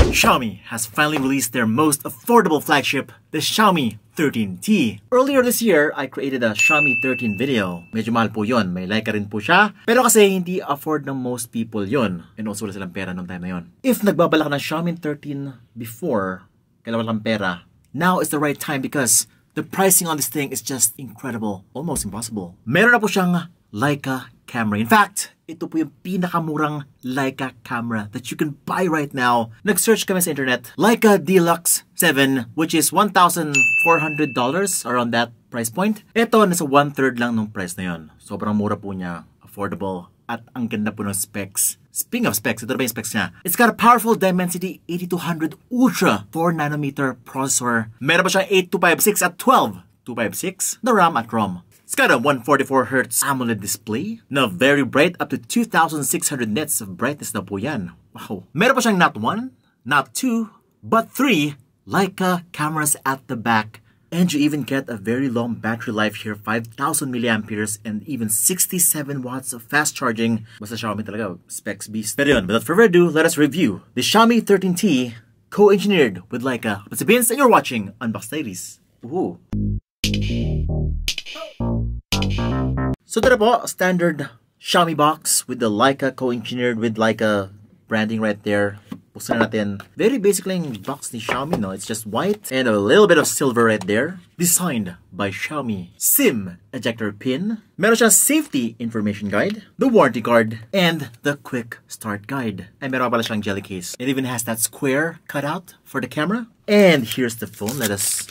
Xiaomi has finally released their most affordable flagship, the Xiaomi 13T. Earlier this year, I created a Xiaomi 13 video. Medyo mahal po yun. May Leica rin po siya. Pero kasi hindi afford ng most people yun. And also wala silang pera nung time na yun. If nagbabalak ng Xiaomi 13 before, kailangan walang pera, now is the right time because the pricing on this thing is just incredible. Almost impossible. Meron na po siyang Leica camera. In fact, ito po yung pinakamurang Leica camera that you can buy right now. Nag-search kami sa internet. Leica Deluxe 7, which is $1,400, around that price point. Ito, nasa 1/3 lang ng price na yon. Sobrang mura po niya. Affordable. At ang ganda po ng specs. Speaking of specs, ito na ba yung specs niya? It's got a powerful Dimensity 8200 Ultra 4nm processor. Meron pa siyang 8256 at 12256 na RAM at ROM. It's got a 144Hz AMOLED display na very bright, up to 2,600 nits of brightness na po yan. Wow. Meron pa siyang not 1, not 2, but 3 Leica cameras at the back. And you even get a very long battery life here, 5,000 mAh and even 67 watts of fast charging. Basta Xiaomi talaga, specs beast. Pero yun, without further ado, let us review the Xiaomi 13T co-engineered with Leica. It's Vince and you're watching Unbox Ladies. Ooh. So ito na po, standard Xiaomi box with the Leica co-engineered with Leica branding right there. Buksan natin. Very basically yung box ni Xiaomi, no? It's just white and a little bit of silver right there. Designed by Xiaomi. SIM ejector pin. Meron siyang safety information guide, the warranty card, and the quick start guide. Ay, meron pala siyang jelly case. It even has that square cutout for the camera. And here's the phone. Let us...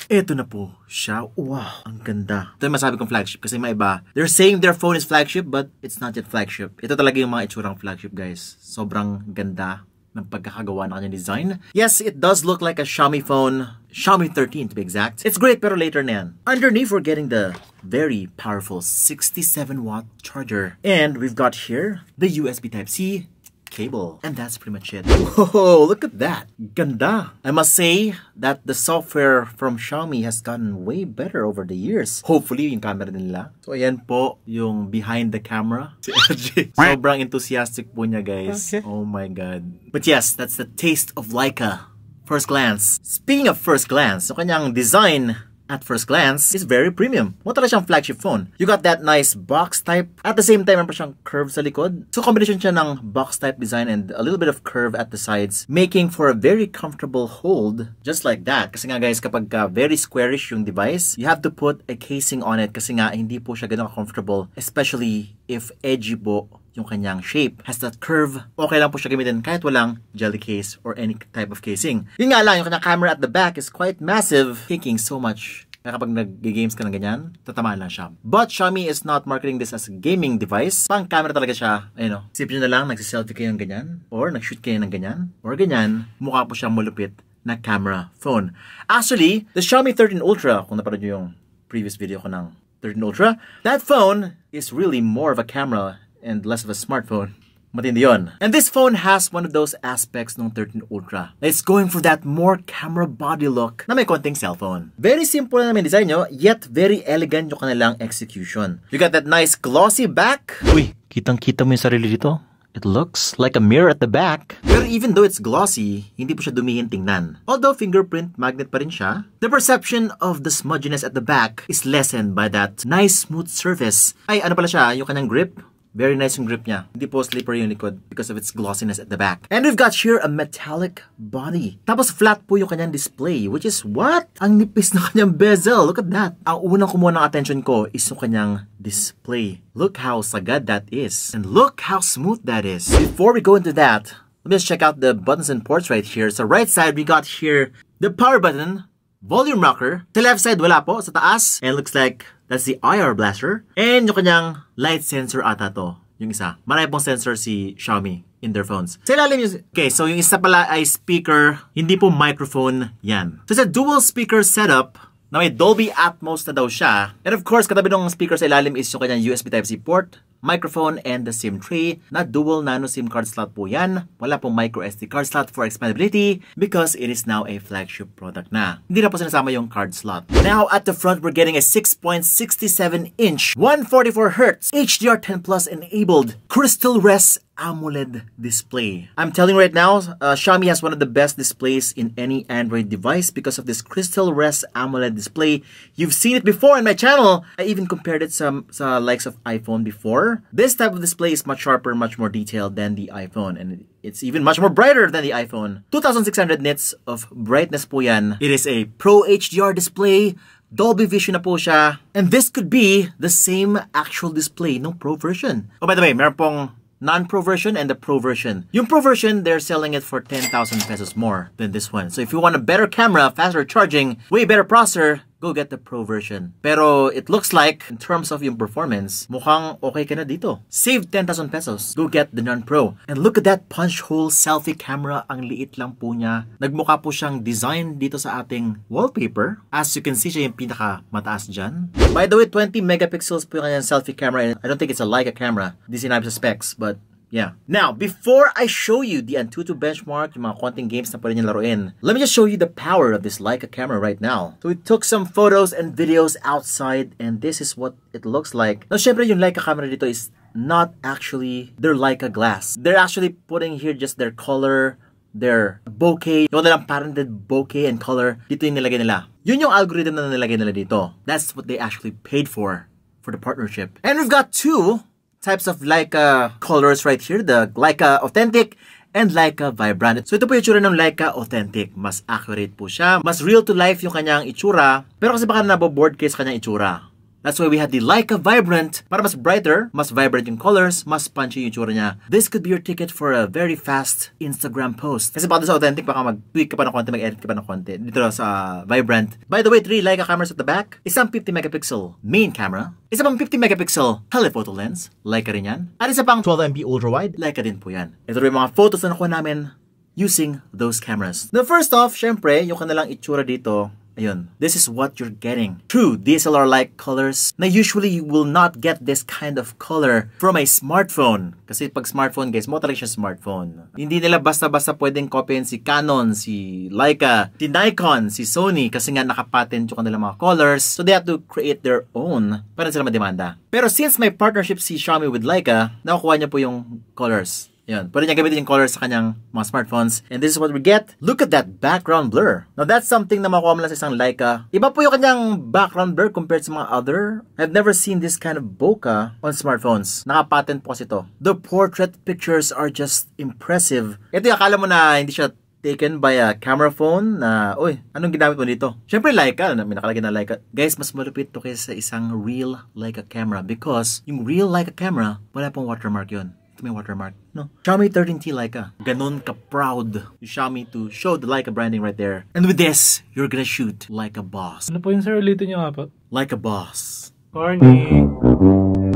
Ito na po siya. Wow, ang ganda. Ito yung masabi kong flagship kasi may iba. They're saying their phone is flagship but it's not yet flagship. Ito talaga yung mga itsurang flagship, guys. Sobrang ganda ng pagkakagawa ng kanyang design. Yes, it does look like a Xiaomi phone. Xiaomi 13 to be exact. It's great pero later na yan. Underneath we're getting the very powerful 67-watt charger. And we've got here the USB Type-C cable. And that's pretty much it. Whoa, look at that. Ganda. I must say that the software from Xiaomi has gotten way better over the years. Hopefully, yung camera nila. So, ayan po yung behind the camera. Si LG. Sobrang enthusiastic po niya, guys. Okay. Oh my God. But yes, that's the taste of Leica. First glance. Speaking of first glance, yung kanyang design at first glance is very premium. Mo talaga siyang flagship phone. You got that nice box type. At the same time, meron pa siyang curve sa likod. So combination siya ng box type design and a little bit of curve at the sides, making for a very comfortable hold. Just like that. Kasi nga guys, kapag very squarish yung device, you have to put a casing on it kasi nga hindi po siya ganun comfortable. Especially if edgy po yung kanyang shape. Has that curve. Okay lang po siya gamitin kahit walang jelly case or any type of casing. Yun nga lang, yung kanyang camera at the back is quite massive, taking so much. Kaya kapag nag-games ka ng ganyan, tatamaan lang siya. But Xiaomi is not marketing this as a gaming device. Pang camera talaga siya. Ayun o. Isipin nyo na lang, nagsiselfie kayo ng ganyan, or nag-shoot kayo ng ganyan, or ganyan, mukha po siyang malupit na camera phone. Actually, the Xiaomi 13 Ultra, kung napanood nyo yung previous video ko ng 13 Ultra, that phone is really more of a camera and less of a smartphone. Matindi yun. And this phone has one of those aspects ng 13 Ultra. It's going for that more camera body look na may konting cellphone. Very simple na naman design nyo, yet very elegant yung kanilang execution. You got that nice glossy back. Uy, kitang-kita mo yung sarili dito. It looks like a mirror at the back. Pero even though it's glossy, hindi po siya dumihin tingnan. Although fingerprint magnet pa rin siya, the perception of the smudginess at the back is lessened by that nice smooth surface. Ay, ano pala siya, yung kanyang grip? Very nice yung grip niya. Hindi po slippery yung likod because of its glossiness at the back. And we've got here a metallic body. Tapos flat po yung kanyang display, which is what? Ang nipis na kanyang bezel. Look at that. Ang unang kumuha ng attention ko is yung kanyang display. Look how sagad that is. And look how smooth that is. Before we go into that, let me just check out the buttons and ports right here. So right side, we got here the power button, volume rocker. Sa left side, wala po. Sa taas, and it looks like that's the IR blaster. And yung kanyang light sensor ata to. Yung isa. Marami pong sensor si Xiaomi in their phones. Sa ilalim yung... Okay, so yung isa pala ay speaker. Hindi po microphone yan. So it's a dual speaker setup na may Dolby Atmos na daw siya. And of course, katabi ng speaker sa ilalim is yung kanyang USB Type-C port. microphone, and the SIM tray na dual nano SIM card slot po yan. Wala pong micro SD card slot for expandability because it is now a flagship product na. Hindi na po sinasama yung card slot. Now at the front, we're getting a 6.67-inch 144Hz HDR10 Plus enabled Crystal Res AMOLED display. I'm telling you right now, Xiaomi has one of the best displays in any Android device because of this Crystal Res AMOLED display. You've seen it before on my channel. I even compared it sa likes of iPhone before. This type of display is much sharper, much more detailed than the iPhone, and it's even much more brighter than the iPhone. 2600 nits of brightness po yan. It is a Pro HDR display. Dolby Vision na po siya. And this could be the same actual display ng Pro version. Oh, by the way, meron pong non-Pro version and the Pro version. Yung Pro version, they're selling it for 10,000 pesos more than this one. So if you want a better camera, faster charging, way better processor, go get the Pro version. Pero it looks like, in terms of yung performance, mukhang okay ka na dito. Save 10,000 pesos. Go get the non-Pro. And look at that punch hole selfie camera. Ang liit lang po niya. Nagmukha po siyang design dito sa ating wallpaper. As you can see, siya yung pinaka mataas dyan. By the way, 20 megapixels po yung kanyang selfie camera. I don't think it's a Leica camera. Di sinabi sa specs, but yeah. Now, before I show you the Antutu benchmark, yung mga konting games na pwede niyo laruin, let me just show you the power of this Leica camera right now. So we took some photos and videos outside, and this is what it looks like. Now, syempre yung Leica camera dito is not actually their Leica glass. They're actually putting here just their color, their bokeh, yung nilang patented bokeh and color, dito yung nilagay nila. Yun yung algorithm na nilagay nila dito. That's what they actually paid for the partnership. And we've got two types of Leica colors right here, the Leica Authentic and Leica Vibrant. So ito po yung itsura ng Leica Authentic. Mas accurate po siya. Mas real to life yung kanyang itsura. Pero kasi baka naboboard case kanyang itsura. That's why we had the Leica Vibrant para mas brighter, mas vibrant yung colors, mas punchy yung itsura niya. This could be your ticket for a very fast Instagram post. Kasi baka sa Authentic, baka mag-tweak ka pa ng konti, mag-edit ka pa ng konti. Dito sa Vibrant. By the way, 3 Leica cameras at the back. Isang 50 megapixel main camera. Isa pang 50 megapixel telephoto lens. Leica rin yan. At isa pang 12MP ultra-wide. Leica din po yan. Ito rin yung mga photos na nakuha namin using those cameras. Now first off, syempre, yung kanilang itsura dito, ayun, this is what you're getting. True DSLR-like colors na usually you will not get this kind of color from a smartphone. Kasi pag smartphone, guys, mo talaga siya smartphone. Hindi nila basta-basta pwedeng copyin si Canon, si Leica, si Nikon, si Sony kasi nga nakapatent yung kanilang mga colors. So they have to create their own para sila mademanda. Pero since may partnership si Xiaomi with Leica, nakukuha niya po yung colors. Yan. Pwede niya gamitin yung colors sa kanyang mga smartphones. And this is what we get. Look at that background blur. Now, that's something na makuha mo lang sa isang Leica. Iba po yung kanyang background blur compared sa mga other. I've never seen this kind of bokeh on smartphones. Naka-patent po kasi ito. The portrait pictures are just impressive. Ito yung akala mo na hindi siya taken by a camera phone na, uy, anong ginamit mo dito? Siyempre, Leica. May nakalagay na Leica. Guys, mas malupit to kaysa sa isang real Leica camera because yung real Leica camera, wala pong watermark yun. May watermark. No. Xiaomi 13T Leica. Ganon ka-proud yung Xiaomi to show the Leica branding right there. And with this, you're gonna shoot like a boss. Ano po yung sir? Ulitin nyo nga po. Like a boss. Corny.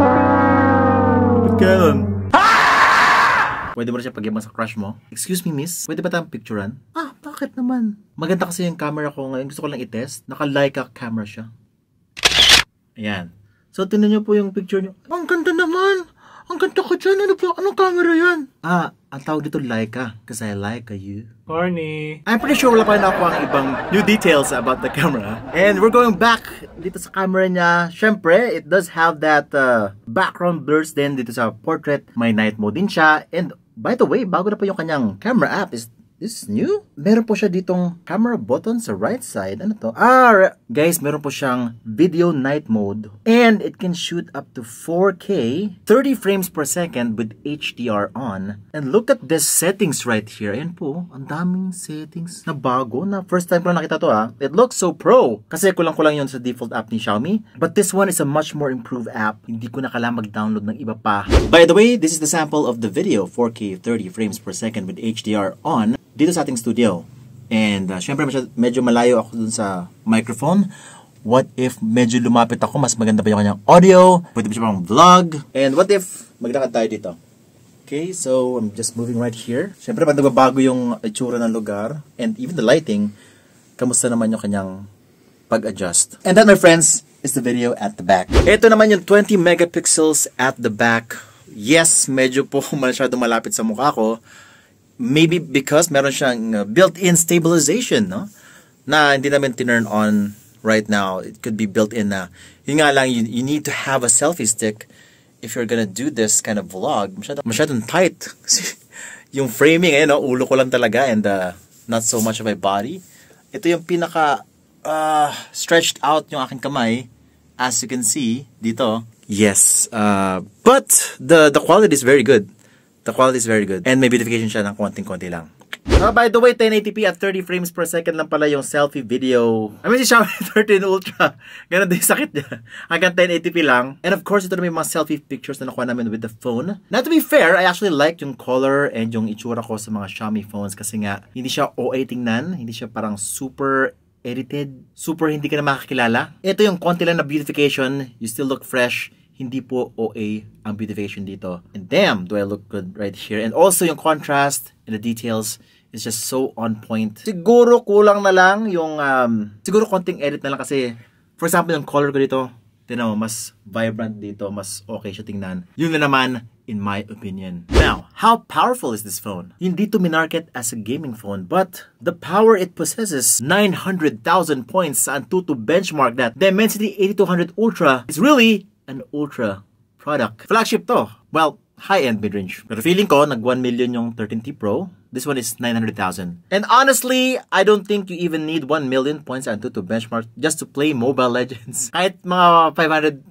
Ba't ganon? Pwede mo rin siya pagyabang sa crush mo. Excuse me, miss. Pwede ba tayong picturean? Ah, bakit naman? Maganda kasi yung camera ko ngayon. Gusto ko lang i-test. Naka-Leica camera siya. Ayan. So, tingnan nyo po yung picture nyo. Ang ganda naman! Ang ganda ko dyan. Ano ba? Anong camera yan? Ah, ang tawag dito Leica. Kasi I like you. Corny. I'm pretty sure wala pa rin ako ang ibang new details about the camera. And we're going back dito sa camera niya. Siyempre, it does have that background blurs din dito sa portrait. May night mode din siya. And by the way, bago na pa yung kanyang camera app. Is this new? Meron po siya ditong camera button sa right side. Ano to? Ah, guys, meron po siyang video night mode. And it can shoot up to 4K, 30 frames per second with HDR on. And look at this settings right here. Ayan po, ang daming settings na bago na. First time ko lang nakita to ah. It looks so pro. Kasi kulang-kulang yun sa default app ni Xiaomi. But this one is a much more improved app. Hindi ko na kailangan mag-download ng iba pa. By the way, this is the sample of the video, 4K, 30 frames per second with HDR on, dito sa ating studio. And syempre medyo malayo ako dun sa microphone. What if medyo lumapit ako, mas maganda pa yung kanyang audio? Pwede ba siya pang vlog? And what if maglakad tayo dito? Okay, so I'm just moving right here. Syempre pag nagbabago yung itsura ng lugar and even the lighting, kamusta naman yung kanyang pag-adjust? And that, my friends, is the video at the back. Ito naman yung 20 megapixels at the back. Yes, medyo po masyado malapit sa mukha ko. Maybe because meron siyang built-in stabilization, no? Na hindi namin tinurn on right now. It could be built-in na. Yun nga lang, you need to have a selfie stick if you're gonna do this kind of vlog. Masyadong tight. Yung framing, no? Ulo ko lang talaga and not so much of my body. Ito yung pinaka stretched out yung aking kamay, as you can see dito. Yes, but the quality is very good. The quality is very good. And may beautification siya ng konting-konti lang. By the way, 1080p at 30 frames per second lang pala yung selfie video. I mean, si Xiaomi 13 Ultra, ganun din sakit niya. Hanggang 1080p lang. And of course, ito na may mga selfie pictures na nakuha namin with the phone. Now, to be fair, I actually like yung color and yung itsura ko sa mga Xiaomi phones kasi nga, hindi siya OA tingnan. Hindi siya parang super edited. Super hindi ka na makakilala. Ito yung konti lang na beautification. You still look fresh. Hindi po OA ang beautification dito. And damn, do I look good right here. And also yung contrast and the details is just so on point. Siguro kulang na lang yung, siguro konting edit na lang kasi, for example, yung color ko dito, tignan mo, mas vibrant dito, mas okay siya tingnan. Yun na naman, in my opinion. Now, how powerful is this phone? Hindi to minarket as a gaming phone, but the power it possesses, 900,000 points sa Antutu benchmark that Dimensity 8200 Ultra is really an Ultra product. Flagship to. Well, high-end mid-range. Pero feeling ko, nag 1 million yung 13T Pro. This one is 900,000. And honestly, I don't think you even need 1 million points to benchmark just to play Mobile Legends. Kahit mga 500,000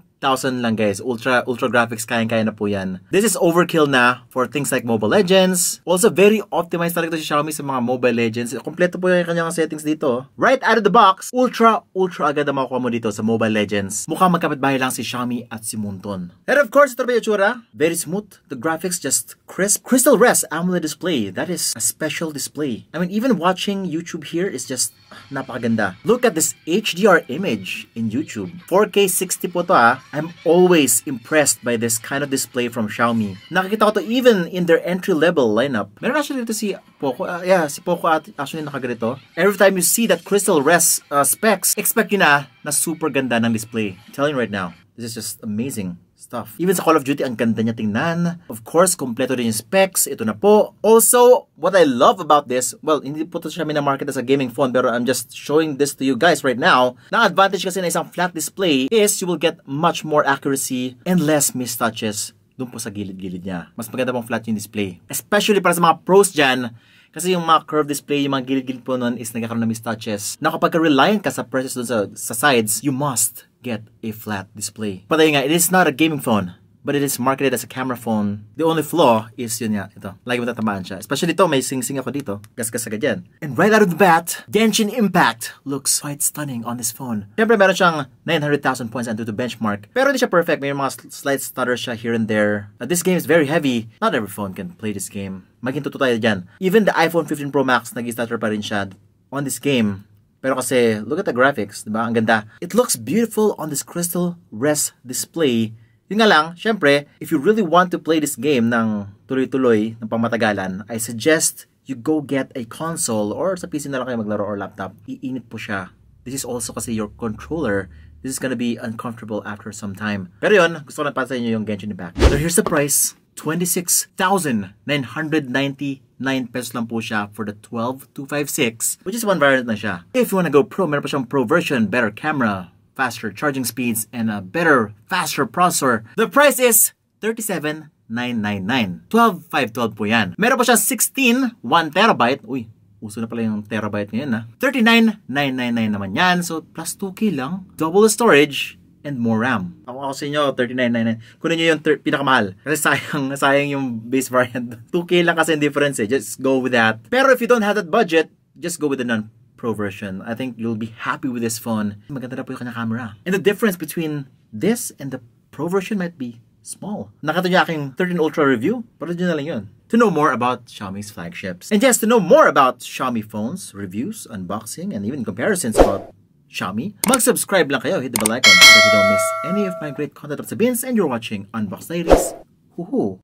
lang guys. Ultra graphics, kayang-kaya na po yan. This is overkill na for things like Mobile Legends. Also, very optimized talaga ito si Xiaomi sa mga Mobile Legends. Kompleto po yung kanyang settings dito. Right out of the box, ultra agad ang makuha mo dito sa Mobile Legends. Mukhang magkapit-bahay lang si Xiaomi at si Moonton. And of course, ito ba yung itsura? Very smooth. The graphics just crisp. Crystal Rest AMOLED display. That is a special display. I mean, even watching YouTube here is just napakaganda. Look at this HDR image in YouTube. 4K 60 po to I'm always impressed by this kind of display from Xiaomi. Nakikita ko to even in their entry-level lineup. Meron actually dito si Poco. Si Poco actually nakaganito. Every time you see that Crystal Rest specs, expect yun na super ganda ng display. I'm telling you right now, this is just amazing stuff. Even sa Call of Duty, ang ganda niya tingnan. Of course, kompleto din yung specs. Ito na po. Also, what I love about this, well, hindi po ito siya minamarket as a gaming phone, pero I'm just showing this to you guys right now. Ang advantage kasi na isang flat display is you will get much more accuracy and less mistouches dun po sa gilid-gilid niya. Mas maganda pong flat yung display. Especially para sa mga pros dyan, kasi yung mga curved display, yung mga gilid-gilid po nun is nagkakaroon ng mistouches. Na kapag reliant ka sa presses dun sa sides, you must get a flat display. But ayun nga, it is not a gaming phone, but it is marketed as a camera phone. The only flaw is yun nga, ito. Lagi matatamaan siya. Especially ito, may sing-sing ako dito. Gas-gas agad yan. And right out of the bat, Genshin Impact looks quite stunning on this phone. Siyempre, meron siyang 900,000 points Antutu benchmark. Pero hindi siya perfect. May mga slight stutters siya here and there. This game is very heavy. Not every phone can play this game. Maghintuto tayo dyan. Even the iPhone 15 Pro Max, nag-stutter pa rin siya on this game. Pero kasi, look at the graphics, diba? Ang ganda. It looks beautiful on this Crystal Rest display. Yun nga lang, syempre, if you really want to play this game ng tuloy-tuloy, ng pangmatagalan, I suggest you go get a console or sa PC na lang kayo maglaro or laptop. Iinit po siya. This is also kasi your controller. This is gonna be uncomfortable after some time. Pero yun, gusto ko na para sa inyo yung Genshin Impact. So here's the price. 26,999 pesos lang po siya for the 12256, which is one variant na siya. If you wanna go pro, meron pa siyang pro version, better camera, faster charging speeds, and a better, faster processor. The price is 37,999. 12,512 po yan. Meron pa siyang 16, 1TB. Uy, uso na pala yung terabyte ngayon 39,999 naman yan. So, plus 2K lang. Double the storage and more RAM. Ako sa inyo, 39,999. Kunin nyo yung pinakamahal. Kasi sayang yung base variant. 2K lang kasi yung difference eh. Just go with that. Pero if you don't have that budget, just go with the non-pro version. I think you'll be happy with this phone. Maganda na po yung kanya camera. And the difference between this and the pro version might be small. Nakita niyo aking 13 Ultra review? Parang nyo na lang yun. To know more about Xiaomi's flagships. And yes, to know more about Xiaomi phones, reviews, unboxing, and even comparisons about Xiaomi, mag-subscribe lang kayo, hit the bell icon so that you don't miss any of my great content of Sabins, and you're watching Unbox Diaries. Woohoo!